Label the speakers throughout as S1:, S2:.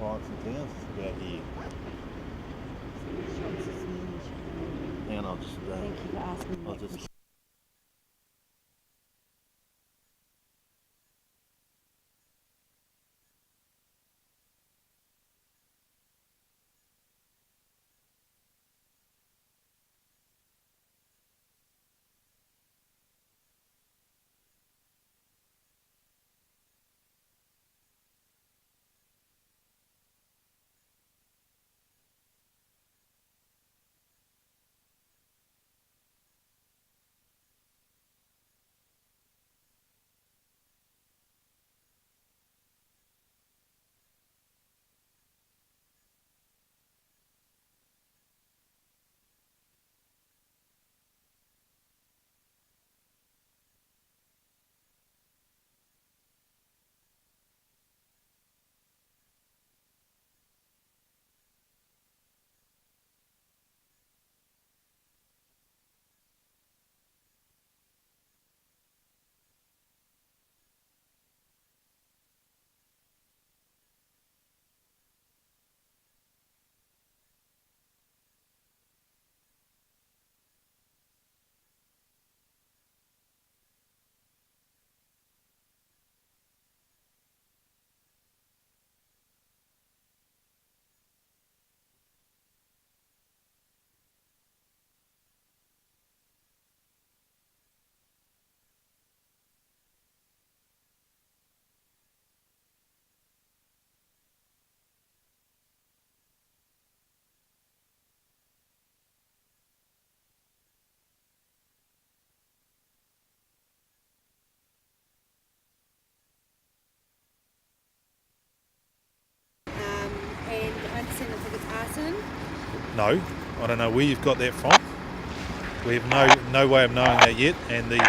S1: Right, something else about here. And I'll just.
S2: Thank you for asking me
S1: I'll
S2: that
S1: just.
S2: question. And I understand it's like it's arson.
S3: No, I don't know where you've got that from. We have no way of knowing that yet, and we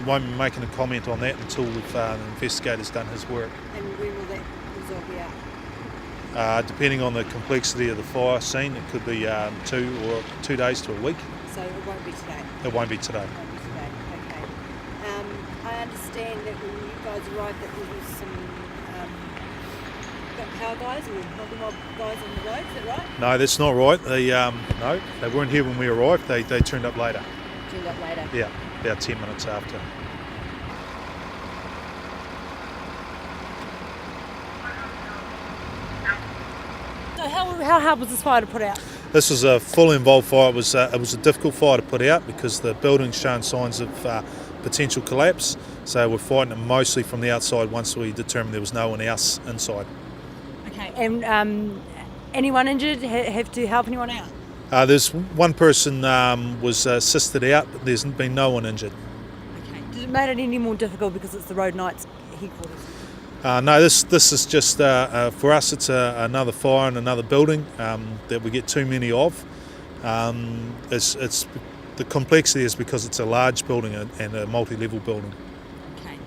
S3: won't be making a comment on that until the investigator's done his work.
S2: And when will that result be out?
S3: Depending on the complexity of the fire scene, it could be 2 days to a week.
S2: So it won't be today.
S3: It won't be today.
S2: It won't be today. Okay. I understand that when you guys arrived, that there was some power guys or mob guys on the road. Is that right?
S3: No, that's not right. No, they weren't here when we arrived. They turned up later.
S2: Turned up later.
S3: Yeah, about 10 minutes after.
S2: So how hard was this fire to put out?
S3: This was a fully involved fire. It was a difficult fire to put out because the building's shown signs of potential collapse. So we're fighting it mostly from the outside once we determined there was no one else inside.
S2: Okay. And anyone injured? Have to help anyone out?
S3: There's one person was assisted out, but there's been no one injured.
S2: Okay. Did it make it any more difficult because it's the Road Knights headquarters?
S3: No, this is just for us. It's another fire in another building that we get too many of. It's the complexity is because it's a large building and a multi-level building.
S2: Okay.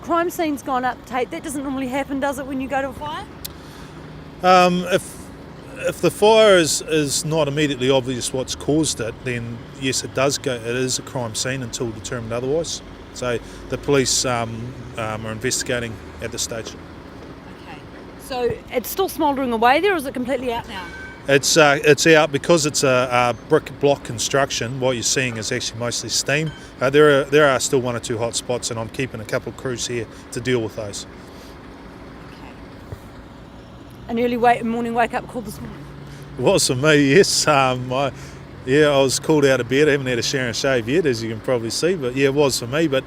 S2: Crime scene's gone up, Tate. That doesn't normally happen, does it, when you go to a fire?
S3: If the fire is not immediately obvious what's caused it, then yes, it does go. It is a crime scene until determined otherwise. So the police are investigating at this stage.
S2: Okay. So it's still smouldering away there, or is it completely out now?
S3: It's out because it's a brick block construction. What you're seeing is actually mostly steam. There are still one or two hot spots, and I'm keeping a couple of crews here to deal with those.
S2: Okay. An early morning wake-up call this morning?
S3: It was for me, yes. I was called out of bed. I haven't had a shower and shave yet, as you can probably see, but yeah, it was for me. But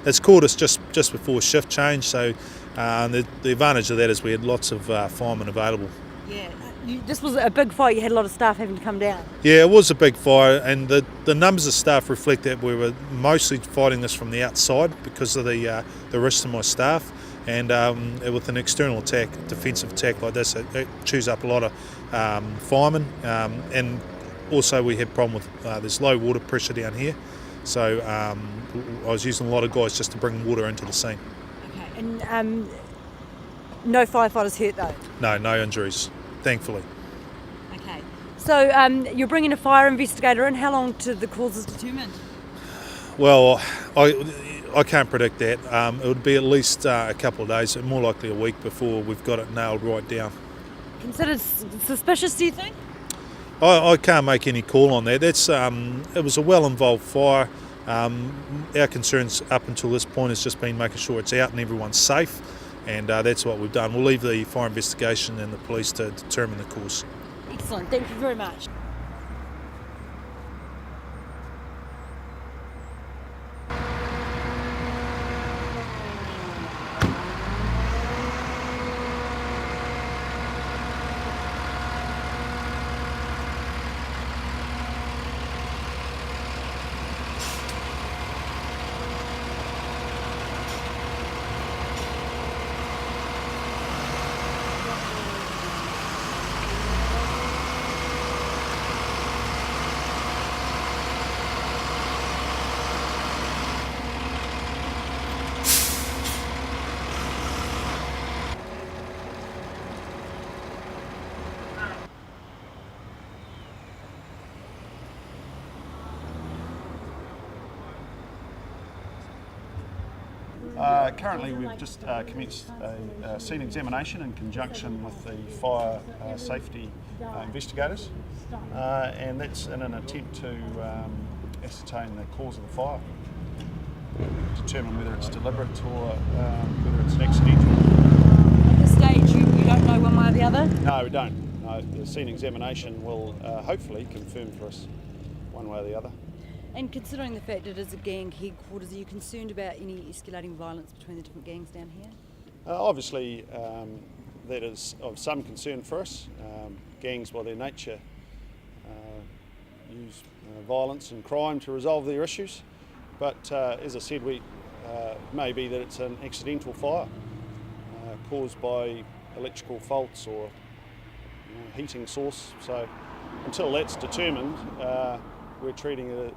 S3: it's called us just before shift change, so the advantage of that is we had lots of firemen available.
S2: Yeah, this was a big fight. You had a lot of staff having to come down.
S3: Yeah, it was a big fire, and the numbers of staff reflect that we were mostly fighting this from the outside because of the risk to my staff. And with an external attack, defensive attack like this, it chews up a lot of firemen. And also we had a problem with there's low water pressure down here. So I was using a lot of guys just to bring water into the scene.
S2: Okay, and no firefighters hurt though?
S3: No injuries, thankfully.
S2: Okay, so you're bringing a fire investigator in. How long till the cause is determined?
S3: Well, I can't predict that. It would be at least a couple of days, more likely a week before we've got it nailed right down.
S2: Considered suspicious, do you think?
S3: I can't make any call on that. It was a well-involved fire. Our concerns up until this point has just been making sure it's out and everyone's safe, and that's what we've done. We'll leave the fire investigation and the police to determine the cause.
S2: Excellent, thank you very much.
S4: Currently, we've just commenced a scene examination in conjunction with the fire safety investigators, and that's in an attempt to ascertain the cause of the fire, determine whether it's deliberate or whether it's an accidental.
S2: At this stage, you don't know one way or the other?
S4: No, we don't. No, the scene examination will hopefully confirm for us one way or the other.
S2: And considering the fact it is a gang headquarters, are you concerned about any escalating violence between the different gangs down here?
S4: Obviously, that is of some concern for us. Gangs, by their nature, use violence and crime to resolve their issues. But as I said, it may be that it's an accidental fire caused by electrical faults or heating source. So until that's determined, we're treating it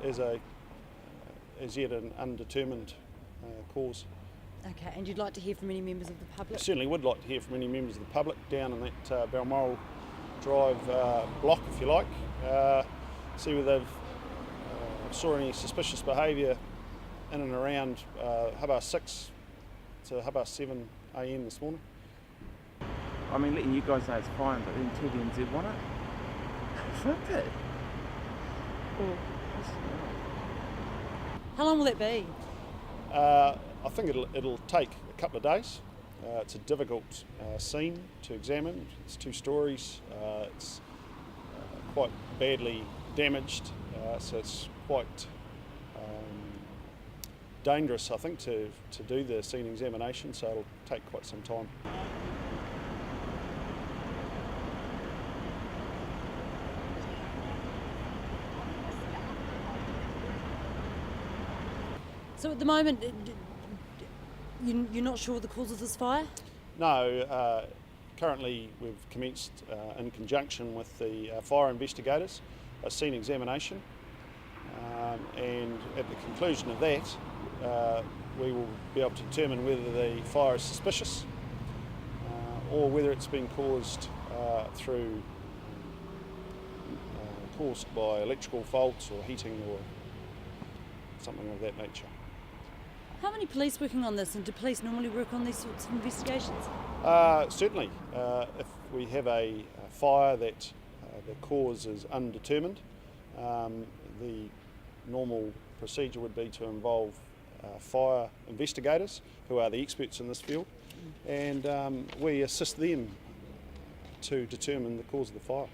S4: as yet an undetermined cause.
S2: Okay, and you'd like to hear from any members of the public?
S4: Certainly would like to hear from any members of the public down in that Balmoral Drive block, if you like. See whether they've saw any suspicious behaviour in and around 6:30 to 7:30 a.m. this morning.
S5: I mean, letting you guys know it's fine, but then TVNZ want it? Fuck it. Well,
S2: How long will that be?
S4: I think it'll take a couple of days. It's a difficult scene to examine. It's 2 stories. It's quite badly damaged, so it's quite dangerous, I think, to do the scene examination. So it'll take quite some time.
S2: So at the moment, you're not sure the cause of this fire?
S4: No, currently we've commenced in conjunction with the fire investigators a scene examination, and at the conclusion of that we will be able to determine whether the fire is suspicious or whether it's been caused caused by electrical faults or heating or something of that nature.
S2: How many police working on this, and do police normally work on these sorts of investigations?
S4: Certainly, if we have a fire that the cause is undetermined, the normal procedure would be to involve fire investigators, who are the experts in this field, and we assist them to determine the cause of the fire.